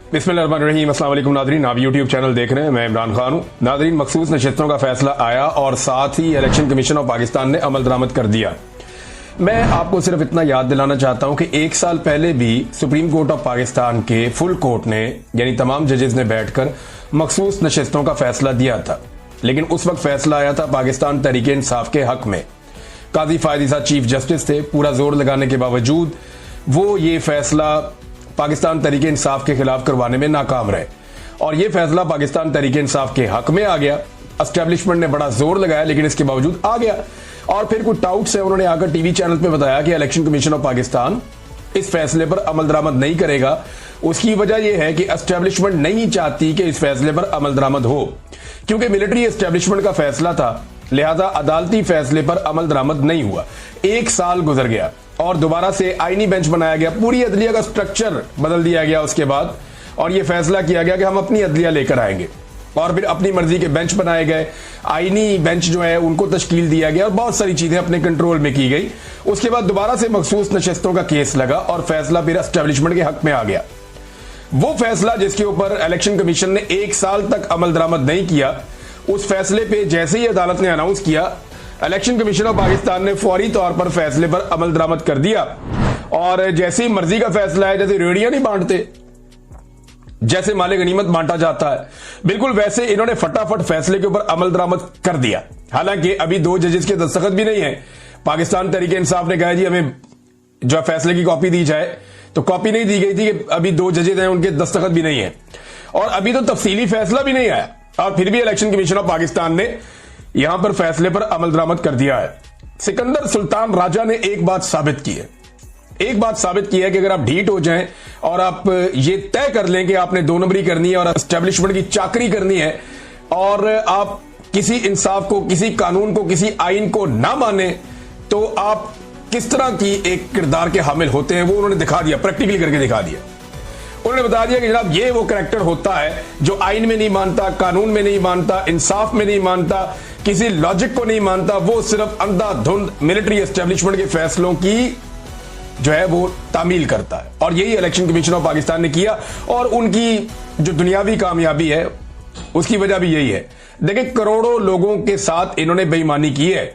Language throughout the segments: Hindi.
बिस्मिल्लाहिर्रहमानिर्रहीम। अस्सलाम वालेकुम नादरीन, आप यूट्यूब चैनल देख रहे हैं, मैं इमरान खान हूं। नादरीन, मखसूस नशिस्तों का फैसला आया और साथ ही इलेक्शन कमीशन ऑफ पाकिस्तान ने अमल दरामद कर दिया। मैं आपको सिर्फ इतना याद दिलाना चाहता हूं कि एक साल पहले भी सुप्रीम कोर्ट ऑफ पाकिस्तान के फुल कोर्ट ने यानी तमाम जजेस ने बैठकर मखसूस नशिस्तों का फैसला दिया था, लेकिन उस वक्त फैसला आया था पाकिस्तान तहरीक इंसाफ के हक में। काजी फायदी साहब चीफ जस्टिस थे। पूरा जोर लगाने के बावजूद वो ये फैसला पाकिस्तान तहरीक इंसाफ के खिलाफ करवाने में नाकाम रहे और ये फैसला पाकिस्तान तहरीक इंसाफ के हक में आ गया। एस्टेब्लिशमेंट ने बड़ा जोर लगाया लेकिन इसके बावजूद आ गया। और फिर कुछ डाउट्स है, उन्होंने आकर टीवी चैनल पे बताया कि इलेक्शन कमीशन ऑफ पाकिस्तान इस फैसले पर अमल दरामद नहीं करेगा। उसकी वजह यह है कि एस्टेब्लिशमेंट नहीं चाहती कि इस फैसले पर अमल दरामद हो, क्योंकि मिलिट्री एस्टेब्लिशमेंट का फैसला था, लिहाजा अदालती फैसले पर अमल दरामद नहीं हुआ। एक साल गुजर गया और दोबारा से आईनी बेंच बनाया गया, पूरी अदलिया का स्ट्रक्चर बदल दिया गया उसके बाद, और यह फैसला किया गया कि हम अपनी अदलिया लेकर आएंगे और फिर अपनी मर्जी के बेंच बनाए गए। आईनी बेंच जो है उनको तश्कील दिया गया और बहुत सारी चीजें अपने कंट्रोल में की गई। उसके बाद दोबारा से मखसूस नशिस्तों का केस लगा और फैसला फिर एस्टेब्लिशमेंट के हक में आ गया। वो फैसला जिसके ऊपर इलेक्शन कमीशन ने एक साल तक अमल दरामद नहीं किया, उस फैसले पे जैसे ही अदालत ने अनाउंस किया, इलेक्शन कमीशन ऑफ पाकिस्तान ने फौरी तौर पर फैसले पर अमल दरामद कर दिया। और जैसे ही मर्जी का फैसला है, जैसे रेडियां नहीं बांटते, जैसे माले गनीमत बांटा जाता है, बिल्कुल वैसे इन्होंने फटाफट फैसले के ऊपर अमल दरामद कर दिया। हालांकि अभी दो जजेस के दस्तखत भी नहीं है। पाकिस्तान तहरीक इंसाफ ने कहा जी हमें जो फैसले की कॉपी दी जाए, तो कॉपी नहीं दी गई थी कि अभी दो जजेस हैं, उनके दस्तखत भी नहीं है और अभी तो तफसीली फैसला भी नहीं आया। और फिर भी इलेक्शन कमीशन ऑफ पाकिस्तान ने यहां पर फैसले पर अमल दरामद कर दिया है। सिकंदर सुल्तान राजा ने एक बात साबित की है, कि अगर आप ढीठ हो जाएं और आप ये तय कर लें कि आपने दो नंबरी करनी है और एस्टेब्लिशमेंट की चाकरी करनी है और आप किसी इंसाफ को, किसी कानून को, किसी आइन को ना माने, तो आप किस तरह की एक किरदार के हामिल होते हैं वो उन्होंने दिखा दिया, प्रैक्टिकली करके दिखा दिया। उन्होंने बता दिया कि जनाब ये वो कैरेक्टर होता है जो आइन में नहीं मानता, कानून में नहीं मानता, इंसाफ में नहीं मानता, किसी लॉजिक को नहीं मानता, वो सिर्फ अंधाधुंध मिलिट्री एस्टेब्लिशमेंट के फैसलों की जो है वो तामील करता है। और यही इलेक्शन कमीशन ऑफ पाकिस्तान ने किया और उनकी जो दुनियावी कामयाबी है उसकी वजह भी यही है। देखिए, करोड़ों लोगों के साथ इन्होंने बेईमानी की है।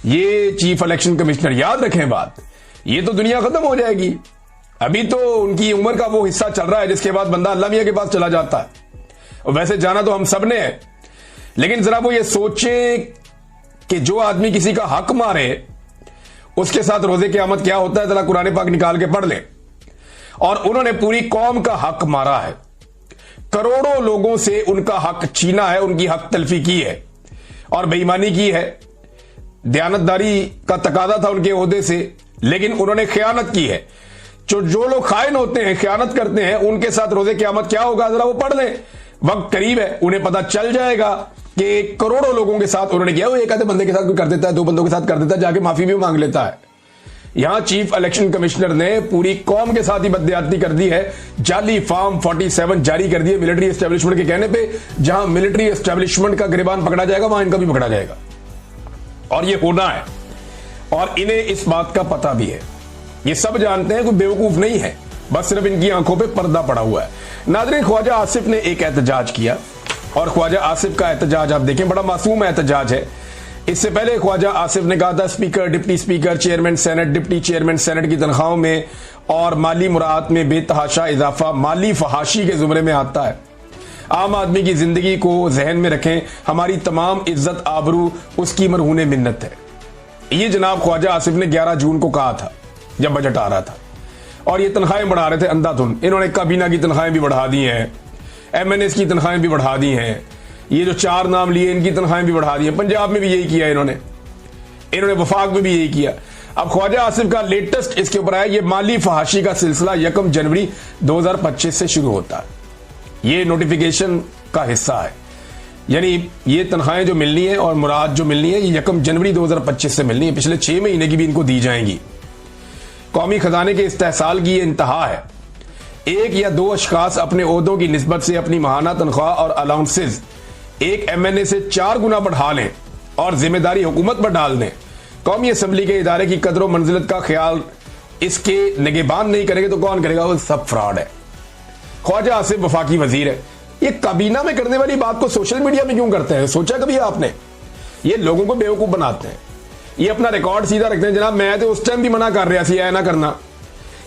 ये चीफ इलेक्शन कमिश्नर, याद रखें बात, ये तो दुनिया खत्म हो जाएगी। अभी तो उनकी उम्र का वो हिस्सा चल रहा है जिसके बाद बंदा अल्लाह मियां के पास चला जाता है, और वैसे जाना तो हम सब ने है। लेकिन जरा वो ये सोचे कि जो आदमी किसी का हक मारे उसके साथ रोजे क़यामत क्या होता है, जरा कुरान पाक निकाल के पढ़ ले। और उन्होंने पूरी कौम का हक मारा है, करोड़ों लोगों से उनका हक छीना है, उनकी हक तलफी की है और बेईमानी की है। दयानतदारी का तकादा था उनके ओहदे से, लेकिन उन्होंने खयानत की है। जो लोग खाइन होते हैं, खयानत करते हैं, उनके साथ रोजे क़यामत क्या होगा जरा वो पढ़ लें, वक्त करीब है, उन्हें पता चल जाएगा कि करोड़ों लोगों के साथ उन्होंने किया। वो एक आधे बंदे के साथ कोई कर देता है, दो बंदों के साथ कर देता है, जाके माफी भी मांग लेता है। यहां चीफ इलेक्शन कमिश्नर ने पूरी कौम के साथ ही बददियाती कर दी है। जाली फॉर्म 47 जारी कर दिए मिलिट्री एस्टेब्लिशमेंट के कहने पे। जहां मिलिट्री एस्टेब्लिशमेंट का गिरबान पकड़ा जाएगा वहां इनका भी पकड़ा जाएगा और ये होना है। और इन्हें इस बात का पता भी है, ये सब जानते हैं, कोई बेवकूफ नहीं है, बस सिर्फ इनकी आंखों पे पर्दा पड़ा हुआ है। नाज़रीन, ख्वाजा आसिफ ने एक एहतजाज किया और ख्वाजा आसिफ का एहतजाज आप देखें, बड़ा मासूम एहतजाज है। इससे पहले ख्वाजा आसिफ ने कहा था speaker, deputy speaker, chairman senate, deputy chairman senate की तनख्वाहों में और माली मुराद में बेतहाशा इजाफा माली फहाशी के जुमरे में आता है। आम आदमी की जिंदगी को जहन में रखें, हमारी तमाम इज्जत आबरू उसकी मरहूने मिन्नत है। ये जनाब ख्वाजा आसिफ ने 11 जून को कहा था जब बजट आ रहा था, और ये तनख्वाहें बढ़ा रहे थे अंधाधुंध। इन्होंने काबीना की तनख्वाहें भी बढ़ा दी हैं, MNS की तनख्वाहें भी बढ़ा दी हैं, ये जो 4 नाम लिए इनकी तनख्वाहें भी बढ़ा दी हैं। पंजाब में भी यही किया इन्होंने वफाक में भी यही किया। अब ख्वाजा आसिफ का लेटेस्ट इसके ऊपर आया, ये माली फहाशी का सिलसिला 1 जनवरी 2025 से शुरू होता है। ये नोटिफिकेशन का हिस्सा है, यानी ये तनख्वाहें जो मिलनी है और मुराद जो मिलनी है ये 1 जनवरी 2025 से मिलनी है। पिछले 6 महीने की भी इनको दी जाएंगी। कौमी खजाने के इस्तेहसाल की ये इंतहा है। एक या दो अशखास अपने ओहदों की निस्बत से अपनी माहाना तनख्वाह और अलाउंसेज एक MNA से 4 गुना बढ़ा लें और जिम्मेदारी हुकूमत पर डाल दें। कौमी असम्बली के इदारे की कदर मंजिलत का ख्याल इसके निगहबान नहीं करेंगे तो कौन करेगा? वो सब फ्रॉड है। ख्वाजा आसिफ वफाकी वजीर है, ये काबीना में करने वाली बात को सोशल मीडिया में क्यों करते हैं? सोचा कभी आपने? ये लोगों को बेवकूफ बनाते हैं, ये अपना रिकॉर्ड सीधा रखते हैं। जनाब मैं तो उस टाइम भी मना कर रहा थी ऐ ना करना।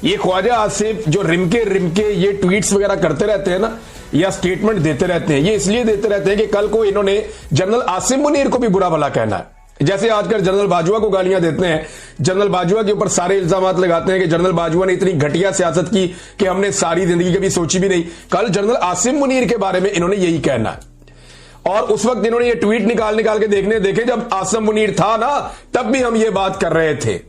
ये ख्वाजा आसिफ जो रिमके ये ट्वीट्स वगैरह करते रहते हैं ना, या स्टेटमेंट देते रहते हैं, ये इसलिए देते रहते हैं कि कल को इन्होंने जनरल आसिम मुनीर को भी बुरा भला कहना है। जैसे आजकल जनरल बाजवा को गालियां देते हैं, जनरल बाजवा के ऊपर सारे इल्जाम लगाते हैं कि जनरल बाजवा ने इतनी घटिया सियासत की कि हमने सारी जिंदगी कभी सोची भी नहीं। कल जनरल आसिम मुनीर के बारे में इन्होंने यही कहना है। और उस वक्त इन्होंने ये ट्वीट निकाल के देखे जब आसिम मुनीर था ना, तब भी हम ये बात कर रहे थे।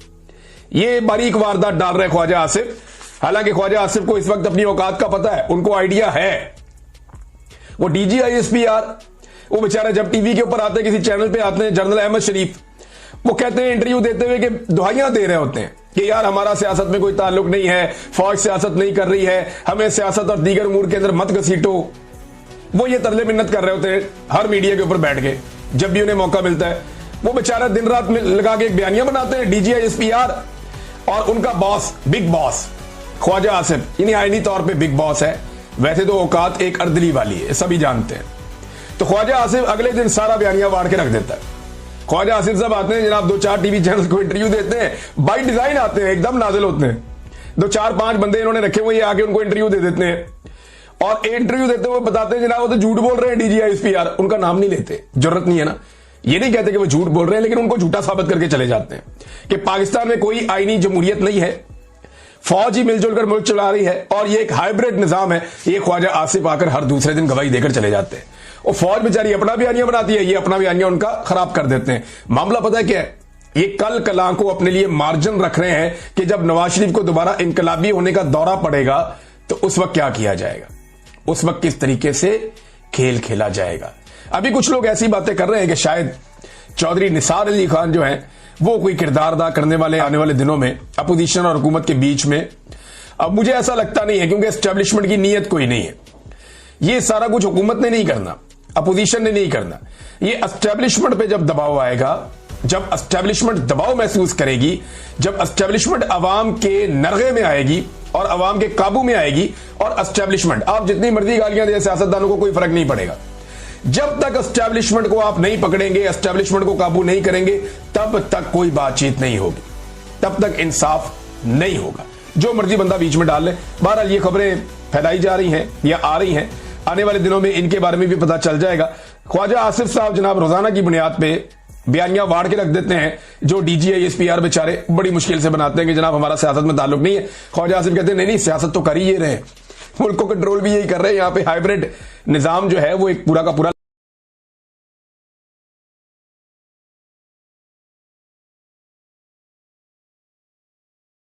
ये बारीक वारदात डाल रहे ख्वाजा आसिफ। हालांकि ख्वाजा आसिफ को इस वक्त अपनी औकात का पता है, उनको आइडिया है। वो DGISPR, वो बेचारे जब टीवी के ऊपर आते हैं, किसी चैनल पे आते हैं, जनरल अहमद शरीफ, वो कहते हैं इंटरव्यू देते हुए कि दुहाइयां दे रहे होते हैं कि यार हमारा सियासत में कोई ताल्लुक नहीं है, फौज सियासत नहीं कर रही है, हमें सियासत और दीगर उमूर के अंदर मत घसीटो। वो ये तरले मिन्नत कर रहे होते हैं हर मीडिया के ऊपर बैठ के, जब भी उन्हें मौका मिलता है। वो बेचारा दिन रात में लगा के एक बयानियां बनाते हैं DGISPR, और उनका boss, big boss Khawaja Asif, यानी आईनी तौर पर बिग बॉस है, वैसे तो औकात एक अर्दली वाली है, सभी जानते हैं। तो ख्वाजा आसिफ अगले दिन सारा बयानिया वाड़ के रख देता है। ख्वाजा आसिफ साहब आते हैं जनाब, 2-4 टीवी चैनल को इंटरव्यू देते हैं, बाय डिजाइन आते हैं, एकदम नाजिल होते हैं। 2-4-5 बंदे इन्होंने रखे हुए, आके उनको इंटरव्यू दे देते हैं, और इंटरव्यू देते हुए बताते हैं जनाब वो तो झूठ बोल रहे हैं DGISPR, उनका नाम नहीं लेते, जरूरत नहीं है ना, ये नहीं कहते कि वो झूठ बोल रहे हैं, लेकिन उनको झूठा साबित करके चले जाते हैं कि पाकिस्तान में कोई आईनी जमहूरियत नहीं है, फौज ही मिलजुल कर मुल्क चला रही है, और ये एक हाइब्रिड निजाम है। ये ख्वाजा आसिफ आकर हर दूसरे दिन गवाही देकर चले जाते हैं। और फौज बेचारी अपना बयानिया बनाती है, ये अपना बयानिया उनका खराब कर देते हैं। मामला पता है क्या है? ये कल कला को अपने लिए मार्जिन रख रहे हैं कि जब नवाज शरीफ को दोबारा इनकलाबी होने का दौरा पड़ेगा तो उस वक्त क्या किया जाएगा, उस वक्त किस तरीके से खेल खेला जाएगा। अभी कुछ लोग ऐसी बातें कर रहे हैं कि शायद चौधरी निसार अली खान जो है वो कोई किरदार अदा करने वाले आने वाले दिनों में अपोजिशन और हुकूमत के बीच में। अब मुझे ऐसा लगता नहीं है, क्योंकि एस्टेब्लिशमेंट की नीयत कोई नहीं है। ये सारा कुछ हुकूमत ने नहीं करना, अपोजिशन ने नहीं करना। ये एस्टेब्लिशमेंट पे जब दबाव आएगा, जब एस्टेब्लिशमेंट दबाव महसूस करेगी, जब एस्टेब्लिशमेंट अवाम के नरगे में आएगी और अवाम के काबू में आएगी, और एस्टेब्लिशमेंट, आप जितनी मर्जी गालियां दें सियासतदानों को कोई फर्क नहीं पड़ेगा। जब तक एस्टेब्लिशमेंट को आप नहीं पकड़ेंगे, एस्टेब्लिशमेंट को काबू नहीं करेंगे, तब तक कोई बातचीत नहीं होगी, तब तक इंसाफ नहीं होगा। जो मर्जी बंदा बीच में डाल ले। बहरहाल ये खबरें फैलाई जा रही हैं या आ रही हैं, आने वाले दिनों में इनके बारे में भी पता चल जाएगा। ख्वाजा आसिफ साहब जनाब रोजाना की बुनियाद पे बयानियां वाड़ के रख देते हैं, जो DGISPR बेचारे बड़ी मुश्किल से बनाते हैं कि जनाब हमारा सियासत में ताल्लुक नहीं है। ख्वाजा आसिफ कहते हैं नहीं सियासत तो कर ही ये रहे, मुल्क को कंट्रोल भी यही कर रहे हैं। यहाँ पे हाइब्रिड निजाम जो है वो एक पूरा का पूरा